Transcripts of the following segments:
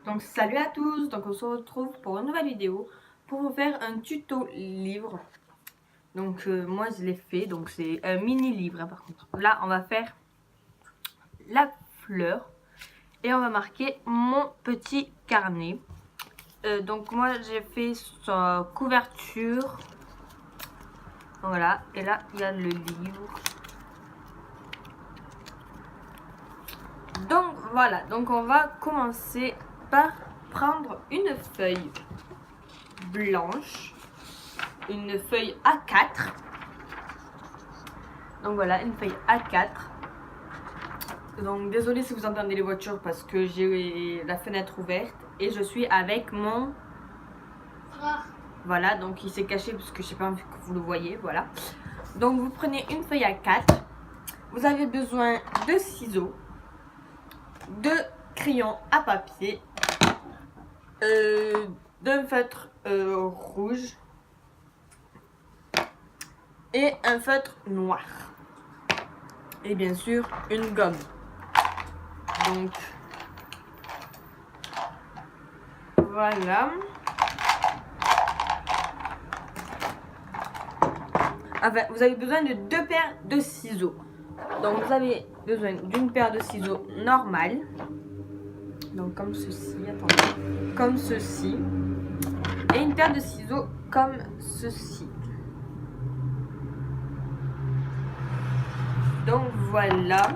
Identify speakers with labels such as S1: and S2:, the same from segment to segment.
S1: Donc salut à tous, donc on se retrouve pour une nouvelle vidéo pour vous faire un tuto livre. Donc moi je l'ai fait, donc c'est un mini livre hein, par contre. Là on va faire la fleur et on va marquer mon petit carnet. Donc moi j'ai fait sa couverture. Voilà, et là il y a le livre. Donc voilà, donc on va commencer par prendre une feuille blanche, une feuille A4. Donc voilà, une feuille A4. Donc désolé si vous entendez les voitures parce que j'ai la fenêtre ouverte et je suis avec mon frère. Voilà, donc il s'est caché parce que je sais pas envie que vous le voyez, voilà. Donc vous prenez une feuille A4. Vous avez besoin de ciseaux, de crayons à papier, d'un feutre rouge et un feutre noir. Et bien sûr une gomme. Donc voilà. Enfin, vous avez besoin de deux paires de ciseaux. Donc vous avez besoin d'une paire de ciseaux normale. Donc comme ceci, attendez, comme ceci. Et une paire de ciseaux comme ceci. Donc voilà.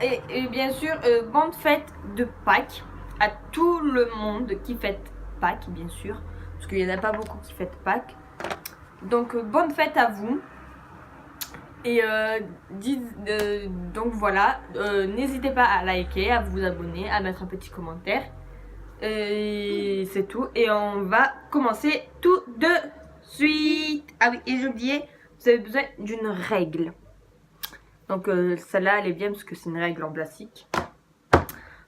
S1: Et bien sûr, bonne fête de Pâques à tout le monde qui fête Pâques, bien sûr. Parce qu'il n'y en a pas beaucoup qui fêtent Pâques. Donc bonne fête à vous. Et donc voilà, n'hésitez pas à liker, à vous abonner, à mettre un petit commentaire. Et c'est tout. Et on va commencer tout de suite. Ah oui, et j'ai oublié, vous avez besoin d'une règle. Donc celle-là, elle est bien parce que c'est une règle en plastique.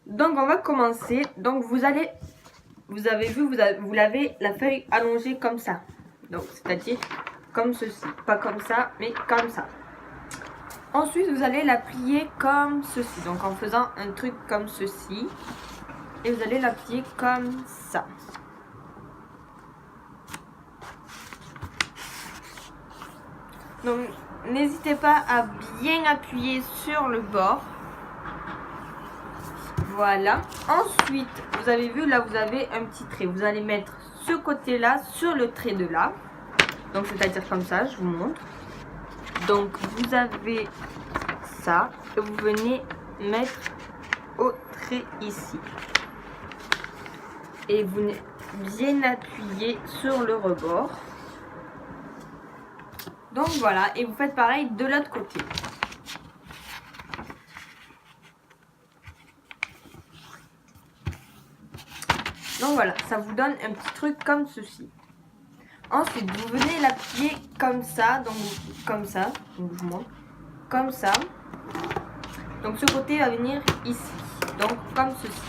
S1: Donc on va commencer. Donc vous avez vu, vous l'avez la feuille allongée comme ça. Donc c'est-à-dire comme ceci. Pas comme ça, mais comme ça. Ensuite, vous allez la plier comme ceci. Donc en faisant un truc comme ceci. Et vous allez la plier comme ça. Donc n'hésitez pas à bien appuyer sur le bord. Voilà. Ensuite, vous avez vu, là vous avez un petit trait. Vous allez mettre ce côté-là sur le trait de là. Donc c'est-à-dire comme ça, je vous montre. Donc vous avez ça et vous venez mettre au trait ici. Et vous bien appuyer sur le rebord. Donc voilà, et vous faites pareil de l'autre côté. Donc voilà, ça vous donne un petit truc comme ceci. Ensuite, vous venez l'appuyer comme ça, donc comme ça, donc je vous montre, comme ça. Donc ce côté va venir ici, donc comme ceci.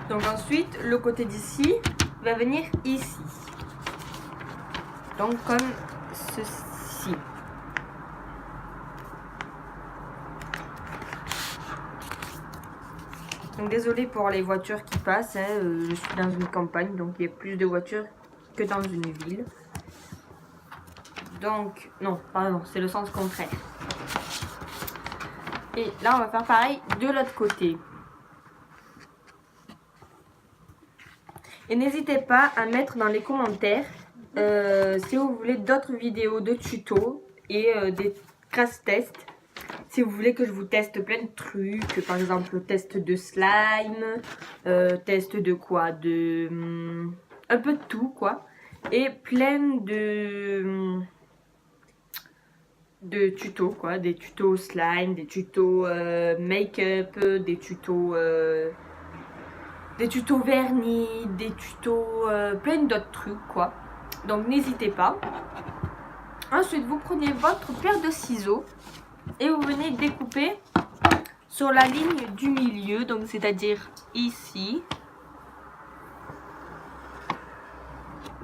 S1: Donc ensuite, le côté d'ici va venir ici. Donc comme ceci. Donc désolé pour les voitures qui passent, hein, je suis dans une campagne, donc il y a plus de voitures que dans une ville. Donc, non, pardon, c'est le sens contraire. Et là, on va faire pareil de l'autre côté. Et n'hésitez pas à mettre dans les commentaires si vous voulez d'autres vidéos de tutos et des crash tests. Si vous voulez que je vous teste plein de trucs, par exemple test de slime, test de quoi, un peu de tout quoi. Et plein de tutos quoi, des tutos slime, des tutos make-up, des tutos vernis, des tutos plein d'autres trucs quoi. Donc n'hésitez pas. Ensuite vous prenez votre paire de ciseaux et vous venez découper sur la ligne du milieu, donc c'est-à-dire ici.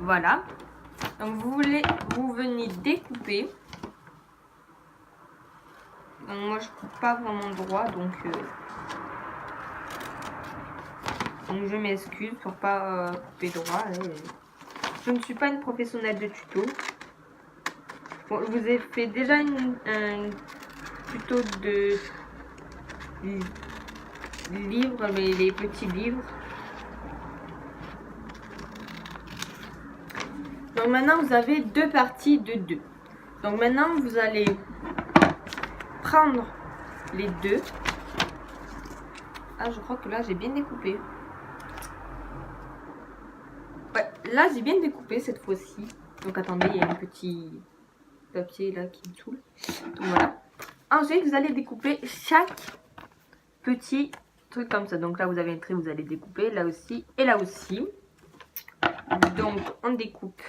S1: voilà. Donc vous venez découper. Donc moi je coupe pas vraiment droit, donc je m'excuse pour pas couper droit. Je ne suis pas une professionnelle de tuto. Bon, je vous ai fait déjà un tuto de livres, mais les petits livres. Donc maintenant vous avez deux parties de 2. Donc maintenant vous allez prendre les deux. Ah, je crois que là j'ai bien découpé. Ouais, là j'ai bien découpé cette fois-ci. Donc attendez, il y a un petit papier là qui me saoule. Donc voilà. Ensuite vous allez découper chaque petit truc comme ça. Donc là vous avez un trait, vous allez découper là aussi et là aussi. Donc on découpe.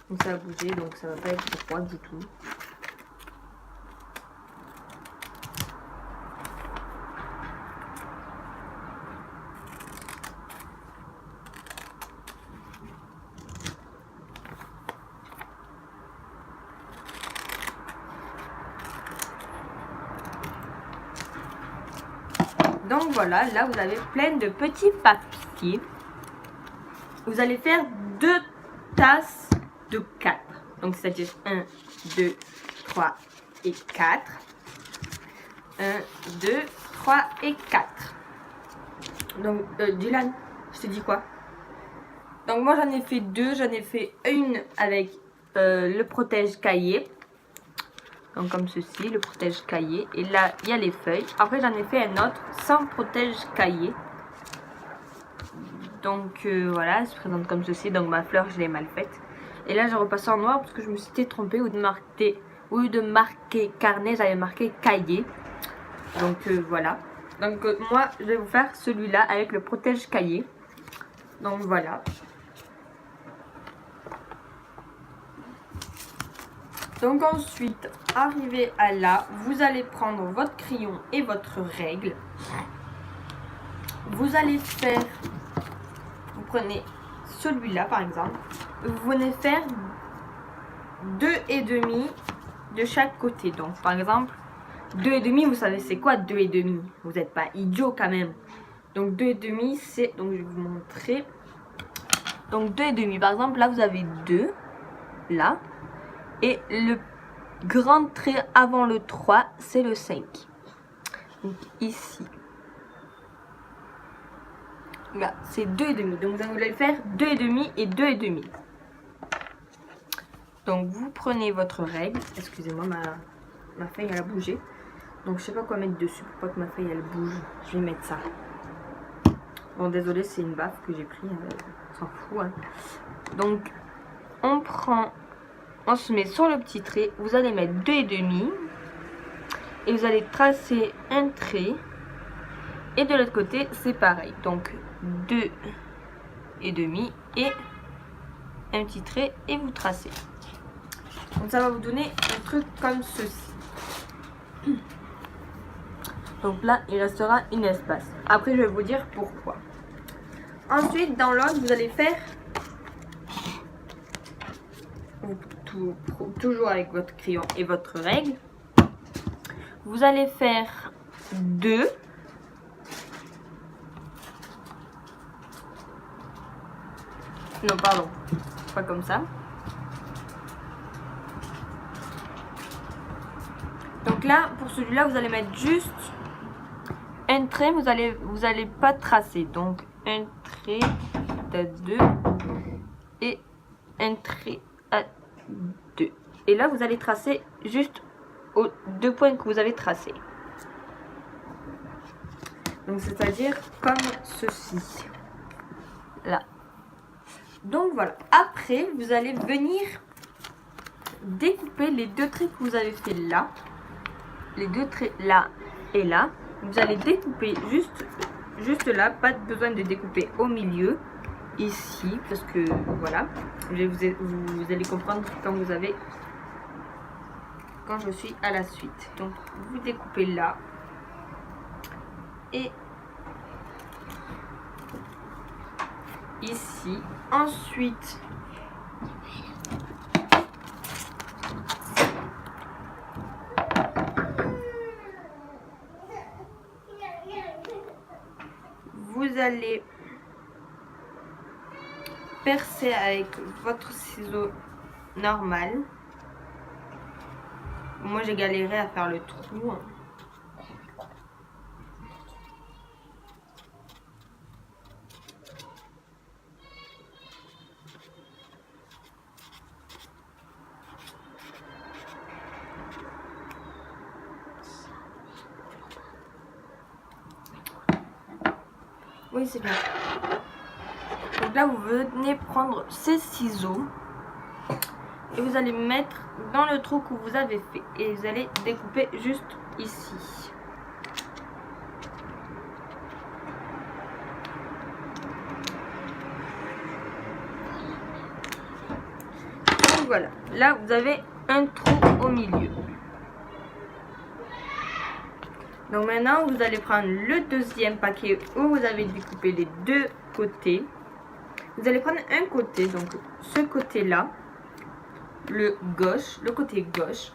S1: Donc ça va bouger, donc ça va pas être droit du tout. Donc voilà, là vous avez plein de petits papiers. Vous allez faire 2 tasses de 4. Donc c'est-à-dire 1, 2, 3 et 4. 1, 2, 3 et 4. Donc Dylan, je te dis quoi? Donc moi j'en ai fait 2. J'en ai fait une avec le protège-cahier. Donc comme ceci, le protège-cahier. Et là, il y a les feuilles. Après, j'en ai fait un autre sans protège-cahier. Donc voilà, elle se présente comme ceci. Donc ma fleur, je l'ai mal faite. Et là, j'ai repassé en noir parce que je me suis trompée. Au lieu de marquer carnet, j'avais marqué cahier. Donc voilà. Donc moi, je vais vous faire celui-là avec le protège-cahier. Donc voilà. Donc ensuite, arrivé à là, vous allez prendre votre crayon et votre règle. Vous allez faire, vous prenez celui-là par exemple, vous venez faire 2,5 de chaque côté. Donc par exemple, 2,5, vous savez c'est quoi 2,5? Vous n'êtes pas idiot quand même. Donc 2,5 c'est, donc je vais vous montrer. Donc 2,5, par exemple là vous avez 2, là. Et le grand trait avant le 3, c'est le 5. Donc ici. Là, c'est 2,5. Donc vous allez faire 2,5 et 2,5. Donc vous prenez votre règle. Excusez-moi, ma feuille elle a bougé. Donc je sais pas quoi mettre dessus pour pas que ma feuille elle bouge. Je vais mettre ça. Bon désolé, c'est une baffe que j'ai pris. On s'en fout. Hein. Donc on se met sur le petit trait, vous allez mettre 2,5 et vous allez tracer un trait et de l'autre côté c'est pareil, donc 2,5 et un petit trait et vous tracez. Donc ça va vous donner un truc comme ceci. Donc là il restera un espace. Après je vais vous dire pourquoi. Ensuite dans l'autre vous allez faire toujours avec votre crayon et votre règle. Vous allez faire 2. Non, pardon. Pas comme ça. Donc là, pour celui-là, vous allez mettre juste un trait. Vous allez pas tracer. Donc un trait à 2 et un trait à 2. Et là, vous allez tracer juste aux 2 points que vous avez tracés. Donc, c'est-à-dire comme ceci. Là. Donc, voilà. Après, vous allez venir découper les 2 traits que vous avez fait là. Les 2 traits là et là. Vous allez découper juste là. Pas besoin de découper au milieu. Ici, parce que voilà, vous allez comprendre quand je suis à la suite. Donc vous découpez là et ici. Ensuite, vous allez percer avec votre ciseau normal. Moi j'ai galéré à faire le trou. Oui, c'est bien. Donc là, vous venez prendre ces ciseaux et vous allez mettre dans le trou que vous avez fait. Et vous allez découper juste ici. Donc voilà. Là, vous avez un trou au milieu. Donc maintenant, vous allez prendre le deuxième paquet où vous avez découpé les deux côtés. Vous allez prendre un côté, donc ce côté-là, le côté gauche.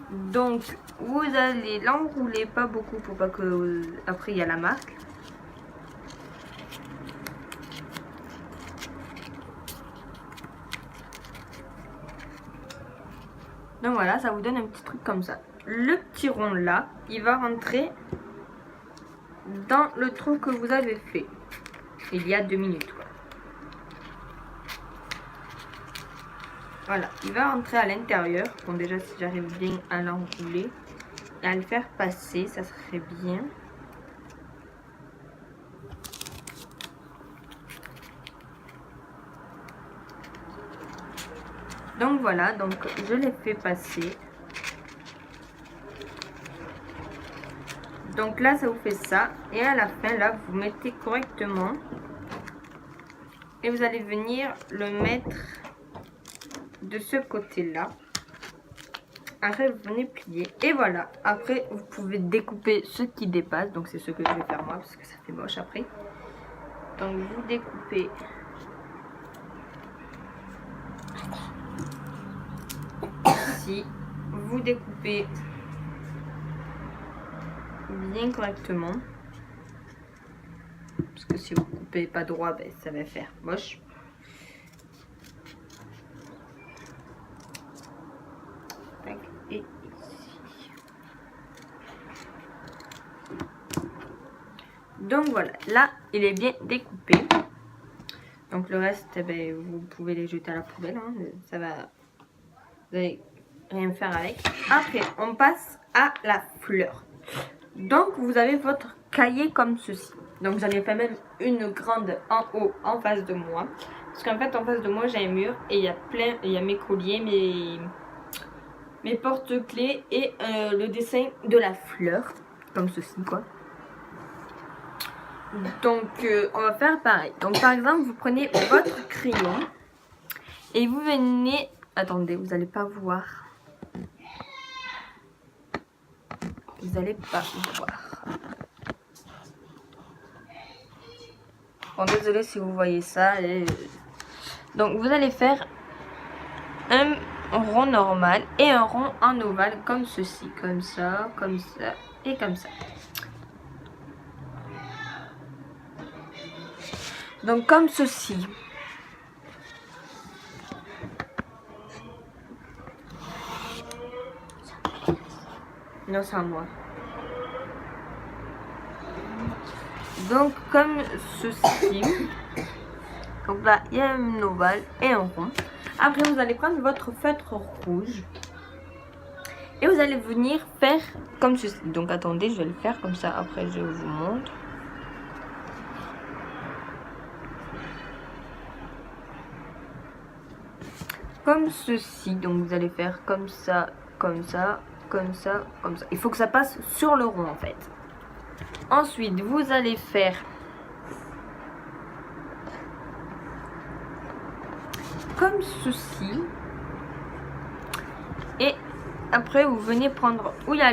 S1: Donc vous allez l'enrouler, pas beaucoup pour pas que après il y a la marque. Donc voilà, ça vous donne un petit truc comme ça. Le petit rond là, il va rentrer dans le trou que vous avez fait il y a 2 minutes. Quoi. Voilà, il va rentrer à l'intérieur. Bon, déjà, si j'arrive bien à l'enrouler et à le faire passer, ça serait bien. Donc voilà, donc je l'ai fait passer. Donc là, ça vous fait ça. Et à la fin, là, vous mettez correctement. Et vous allez venir le mettre de ce côté-là. Après, vous venez plier. Et voilà. Après, vous pouvez découper ce qui dépasse. Donc, c'est ce que je vais faire moi, parce que ça fait moche après. Donc, vous découpez. Ici. Vous découpez bien correctement. Parce que si vous ne coupez pas droit, ben, ça va faire moche. Et ici. Donc voilà, là il est bien découpé. Donc le reste, eh ben, vous pouvez les jeter à la poubelle. Hein. Ça va, vous n'allez rien faire avec. Après, on passe à la fleur. Donc vous avez votre cahier comme ceci. Donc j'en ai fait même une grande en haut, en face de moi. Parce qu'en fait, en face de moi, j'ai un mur et il y a plein, il y a mes colliers, mes porte-clés et le dessin de la fleur, comme ceci quoi. Donc on va faire pareil. Donc par exemple, vous prenez votre crayon et vous venez, attendez, vous n'allez pas voir. Vous n'allez pas voir. Bon, désolé si vous voyez ça. Donc vous allez faire un rond normal et un rond en ovale comme ceci, comme ça et comme ça. Donc comme ceci. Non, c'est à moi. Donc comme ceci. Donc là, il y a un ovale et un rond. Après, vous allez prendre votre feutre rouge. Et vous allez venir faire comme ceci. Donc attendez, je vais le faire comme ça. Après, je vous montre. Comme ceci. Donc vous allez faire comme ça, comme ça, comme ça, comme ça. Il faut que ça passe sur le rond en fait. Ensuite, vous allez faire comme ceci. Et après, vous venez prendre où il y a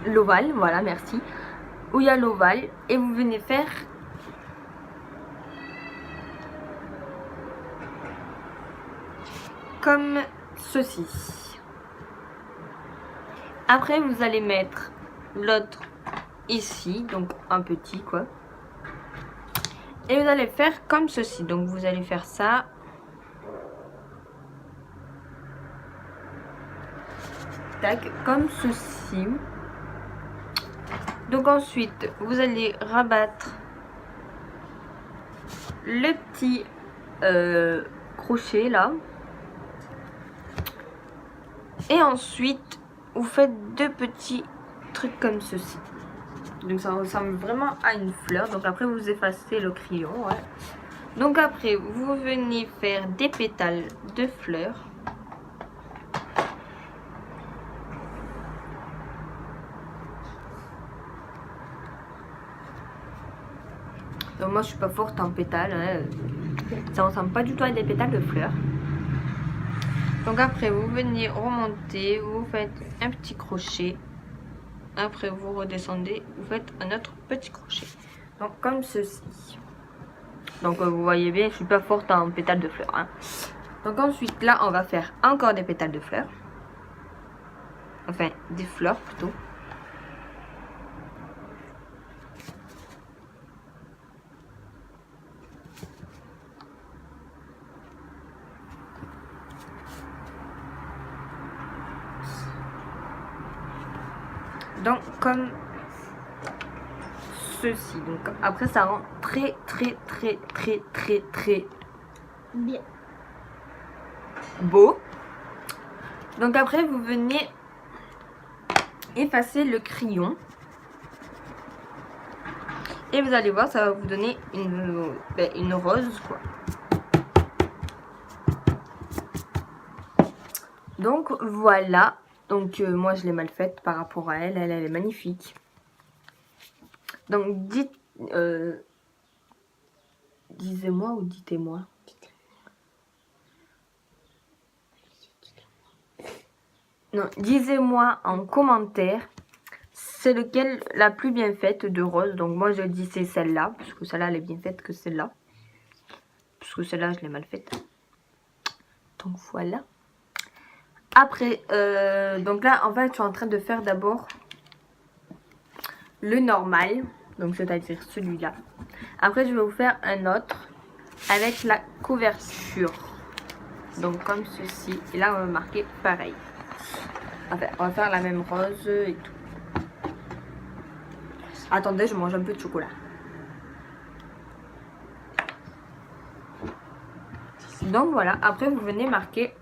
S1: l'ovale, voilà, merci. Où il y a l'ovale et vous venez faire comme ceci. Après, vous allez mettre l'autre ici, donc un petit quoi. Et vous allez faire comme ceci. Donc vous allez faire ça. Tac, comme ceci. Donc ensuite, vous allez rabattre le petit crochet là. Et ensuite, vous faites deux petits trucs comme ceci. Donc ça ressemble vraiment à une fleur. Donc après, vous effacez le crayon. Ouais. Donc après, vous venez faire des pétales de fleurs. Donc moi, je suis pas forte en pétales. Hein. Ça ressemble pas du tout à des pétales de fleurs. Donc après, vous venez remonter, vous faites un petit crochet. Après, vous redescendez, vous faites un autre petit crochet. Donc comme ceci. Donc vous voyez bien, je suis pas forte en pétales de fleurs. Hein. Donc ensuite, là, on va faire encore des pétales de fleurs. Enfin, des fleurs plutôt. Donc comme ceci. Donc après ça rend très
S2: Bien.
S1: beau. Donc après vous venez effacer le crayon. Et vous allez voir, ça va vous donner une rose quoi. Donc voilà. Donc moi je l'ai mal faite par rapport à elle. Elle est magnifique. Donc disez-moi ou dites-moi. Non, disez-moi en commentaire c'est lequel la plus bien faite de rose. Donc moi je dis c'est celle-là, parce que celle-là elle est bien faite que celle-là. Parce que celle-là je l'ai mal faite. Donc voilà. Après, donc là en fait je suis en train de faire d'abord le normal. Donc c'est-à-dire celui-là. Après je vais vous faire un autre avec la couverture. Donc comme ceci. Et là on va marquer pareil. Enfin, on va faire la même rose et tout. Attendez, je mange un peu de chocolat. Donc voilà, après vous venez marquer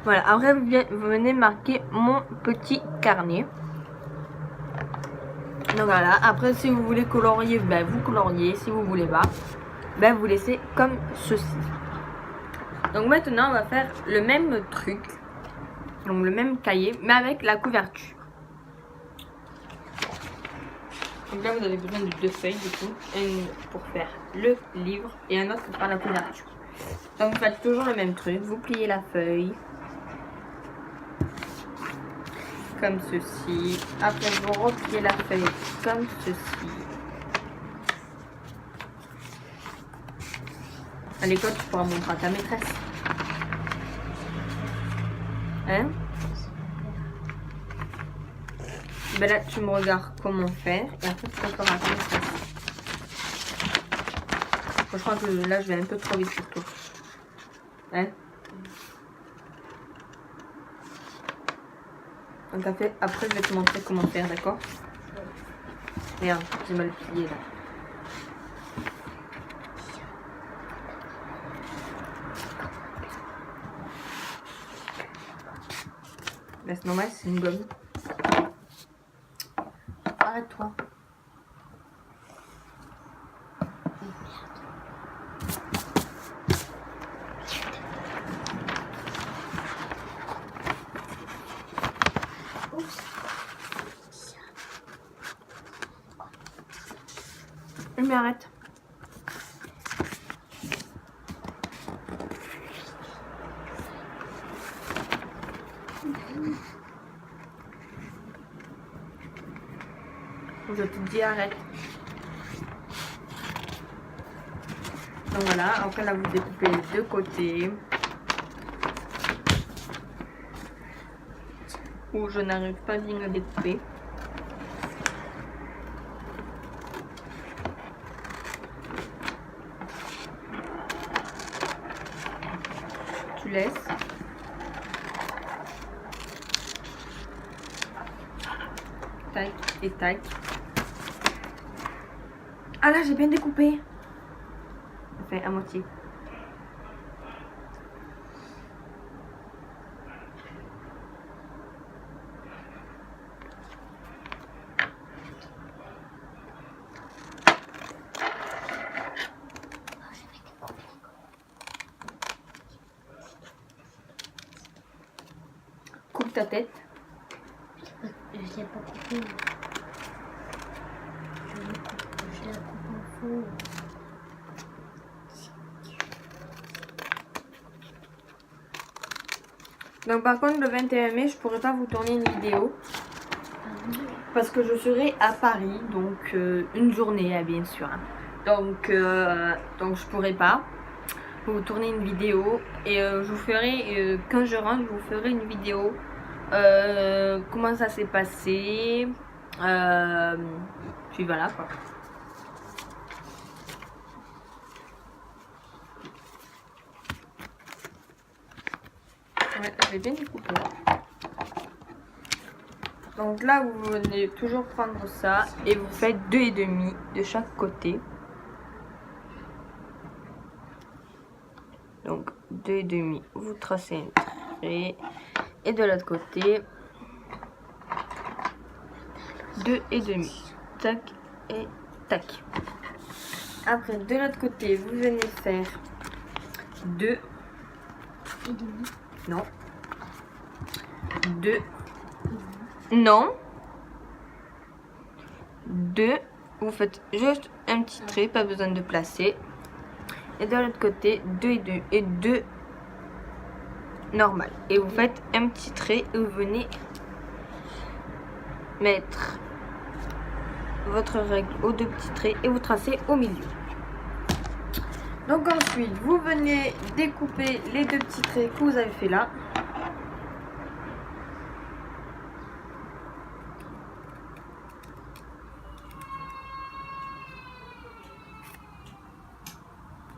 S1: voilà, après vous venez marquer mon petit carnet. Donc voilà, après si vous voulez colorier, ben vous coloriez. Si vous voulez pas, ben vous laissez comme ceci. Donc maintenant on va faire le même truc. Donc le même cahier, mais avec la couverture. Donc là vous avez besoin de deux feuilles du coup. Une pour faire le livre et un autre pour faire la couverture. Donc vous faites toujours le même truc, vous pliez la feuille. Comme ceci. Après vous repliez la feuille comme ceci. À l'école tu pourras montrer à ta maîtresse. Hein? Ben là tu me regardes comment faire et après tu vas faire à ta maîtresse. Je crois que là je vais un peu trop vite pour toi. Hein? Donc après je vais te montrer comment faire, d'accord? Regarde, j'ai mal plié là. Là c'est normal, c'est une gomme. Arrête-toi. Mais arrête. Je te dis arrête. Donc voilà, après là vous découpez les deux côtés. Où je n'arrive pas bien à découper. Tu laisses. Tac et tac. Ah là j'ai bien découpé. Enfin à moitié. Coupe ta tête.
S2: Je l'ai pas coupé. Je la coupe en fond.
S1: Donc par contre le 21 mai je pourrais pas vous tourner une vidéo. Parce que je serai à Paris. Donc une journée bien sûr. Donc je pourrais pas vous tourner une vidéo. Et je vous ferai, quand je rentre, je vous ferai une vidéo. Comment ça s'est passé. Puis voilà quoi. Ouais, je vais bien découper. Donc là, vous venez toujours prendre ça et vous faites 2,5 de chaque côté. Donc 2,5, vous tracez un trait et de l'autre côté 2,5. Tac et tac. Après, de l'autre côté, vous venez faire 2. Non. 2. Non. 2. Vous faites juste un petit trait, pas besoin de placer. Et de l'autre côté, 2 et 2. Et 2 normal. Et vous faites un petit trait et vous venez mettre votre règle aux 2 petits traits et vous tracez au milieu. Donc ensuite, vous venez découper les 2 petits traits que vous avez fait là.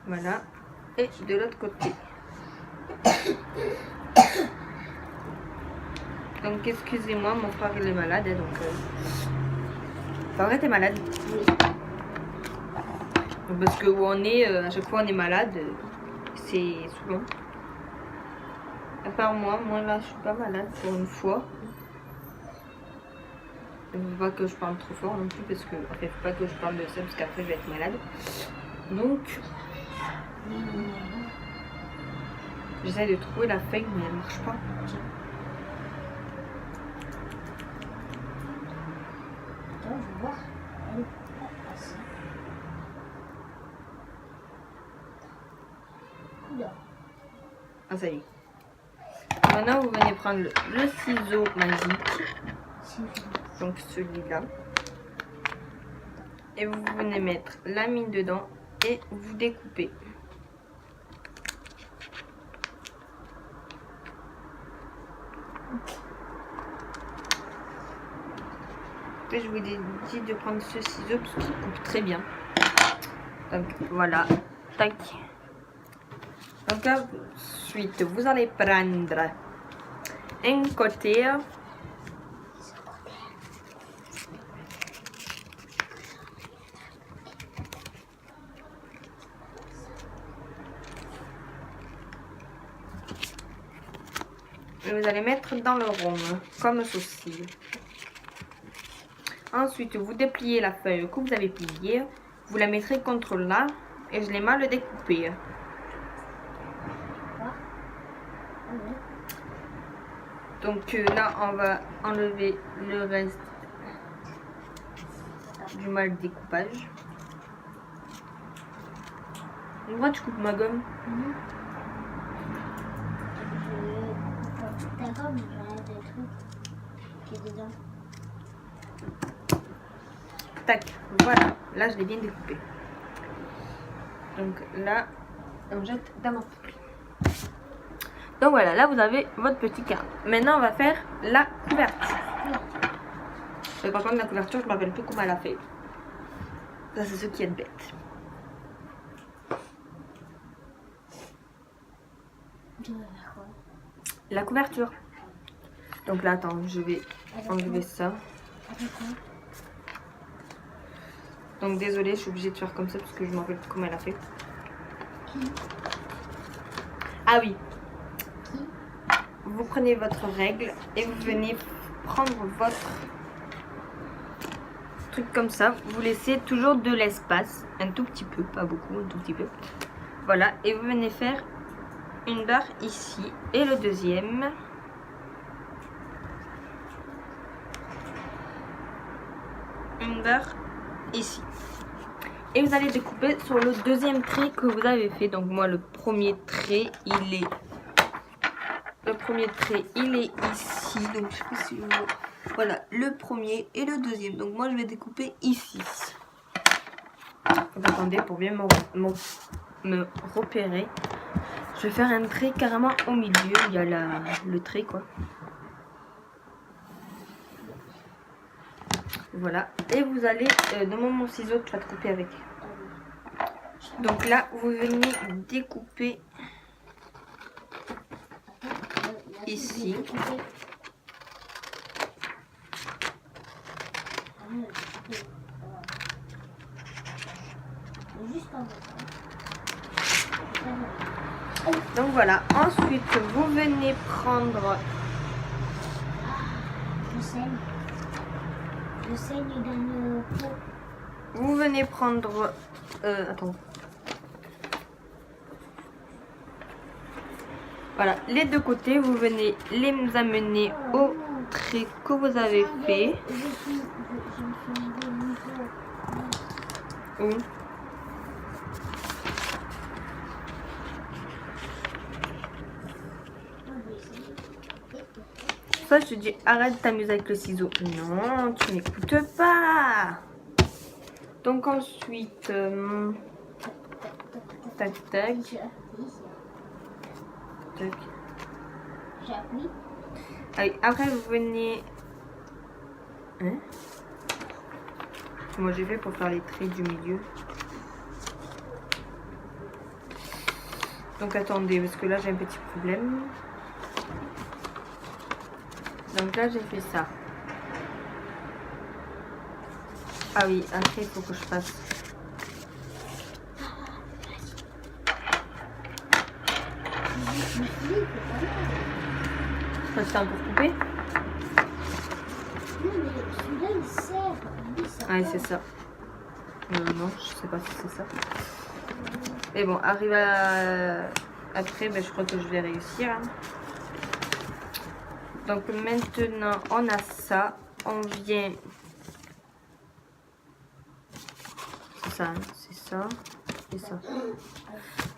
S1: Voilà. Et de l'autre côté. Donc excusez-moi, mon frère il est malade. Donc Enfin, vrai, t'es malade. Parce que où on est, à chaque fois on est malade. C'est souvent. À part moi là je suis pas malade pour une fois. Il ne faut pas que je parle trop fort non plus parce que. Enfin, il ne faut pas que je parle de ça parce qu'après je vais être malade. Donc. J'essaie de trouver la feuille mais elle marche pas.
S2: Attends, je vais voir.
S1: Ah ça y est. Maintenant vous venez prendre le ciseau magique. Donc celui-là. Et vous venez mettre la mine dedans et vous découpez. Et je vous ai dit de prendre ce ciseau parce qu'il coupe très bien. Donc voilà. Tac. Donc ensuite vous allez prendre un côté. Et vous allez mettre dans le rond, comme ceci. Ensuite, vous dépliez la feuille que vous avez pliée. Vous la mettrez contre là. Et je l'ai mal découpée. Donc là, on va enlever le reste du mal découpage. Pourquoi tu coupes ma gomme?
S2: Je coupe ta gomme, j'enlève des trucs qui est dedans.
S1: Tac, voilà. Là, je l'ai bien découpé. Donc là, on jette dans ma poêle. Donc voilà, là, vous avez votre petit carreau. Maintenant, on va faire la couverture. Mais par contre, la couverture, je ne me rappelle plus comment elle a fait. Ça, c'est ce qui est bête. La couverture. Donc là, attends, je vais enlever ça. Donc désolée, je suis obligée de faire comme ça parce que je me rappelle plus comment elle a fait. Ah oui. Vous prenez votre règle et vous venez prendre votre truc comme ça. Vous laissez toujours de l'espace, un tout petit peu, pas beaucoup, un tout petit peu. Voilà, et vous venez faire une barre ici et le deuxième. Une barre ici. Et vous allez découper sur le deuxième trait que vous avez fait. Donc moi, le premier trait, il est... Le premier trait, il est ici. Donc je sais pas si vous... Voilà, le premier et le deuxième. Donc moi, je vais découper ici. Donc, attendez, pour bien me repérer. Je vais faire un trait carrément au milieu. Il y a le trait, quoi. Voilà. Et vous allez... donne-moi mon ciseau, tu vas te couper avec. Donc là, vous venez découper ici. Donc voilà. Ensuite, vous venez prendre...
S2: Je saigne. Je saigne dans le pot.
S1: Vous venez prendre... attends. Voilà, les deux côtés, vous venez les amener au trait que vous avez fait. Où? Ça, je te dis, arrête de t'amuser avec le ciseau. Non, tu n'écoutes pas. Donc ensuite, tac, tac. Tac.
S2: J'appuie.
S1: Allez, après, vous venez... Hein? Moi, j'ai fait pour faire les traits du milieu. Donc, attendez, parce que là, j'ai un petit problème. Donc là, j'ai fait ça. Ah oui, après, il faut que je fasse... Ça, c'est un peu coupé.
S2: Non, mais celui-là, il sert.
S1: Ah, c'est ça. Non, je sais pas si c'est ça. Mais bon, arrive à... Après, ben, je crois que je vais réussir. Hein. Donc maintenant, on a ça. On vient... C'est ça, hein, c'est ça. C'est ça.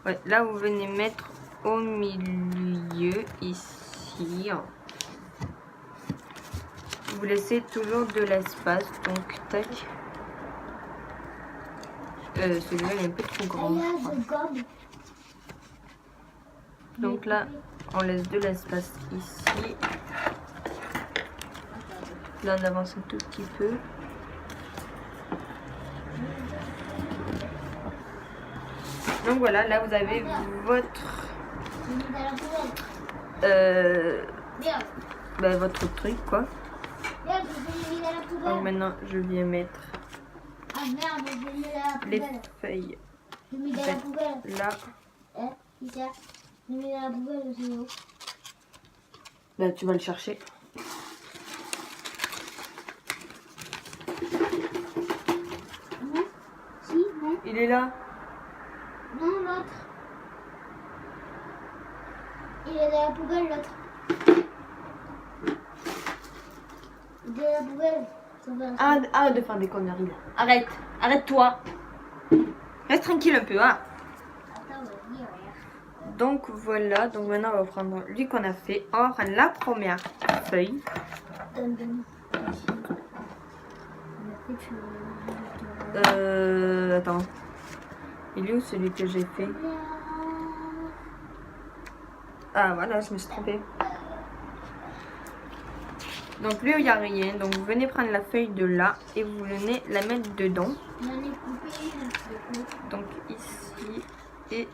S1: Ouais, là, vous venez mettre au milieu, ici. Vous laissez toujours de l'espace, donc tac. Celui-là il est un peu trop grand. Donc là, on laisse de l'espace ici. Là, on avance un tout petit peu. Donc voilà, là vous avez votre votre truc quoi. Donc maintenant je viens mettre les feuilles là. Là tu vas le chercher. Il est là.
S2: Non, l'autre. Il est dans la poubelle, l'autre. Il est dans la poubelle.
S1: Arrête de faire des conneries là. Arrête. Arrête-toi. Reste tranquille un peu, hein. Donc voilà, donc maintenant on va prendre lui qu'on a fait. On va prendre la première feuille.
S2: Donne.
S1: Attends. Il est où celui que j'ai fait? Ah voilà, je me suis trompée. Donc lui, il n'y a rien. Donc vous venez prendre la feuille de là et vous venez la mettre dedans. Donc ici et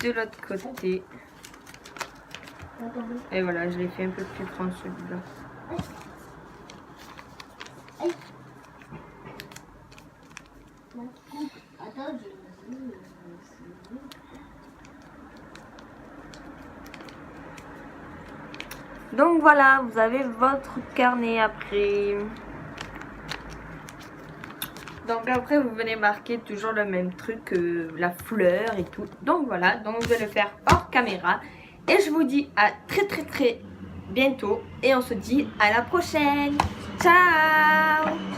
S1: de l'autre côté. Et voilà, je l'ai fait un peu plus grand celui-là. Donc voilà, vous avez votre carnet après. Donc après, vous venez marquer toujours le même truc, la fleur et tout. Donc voilà, donc je vais le faire hors caméra. Et je vous dis à très bientôt. Et on se dit à la prochaine. Ciao!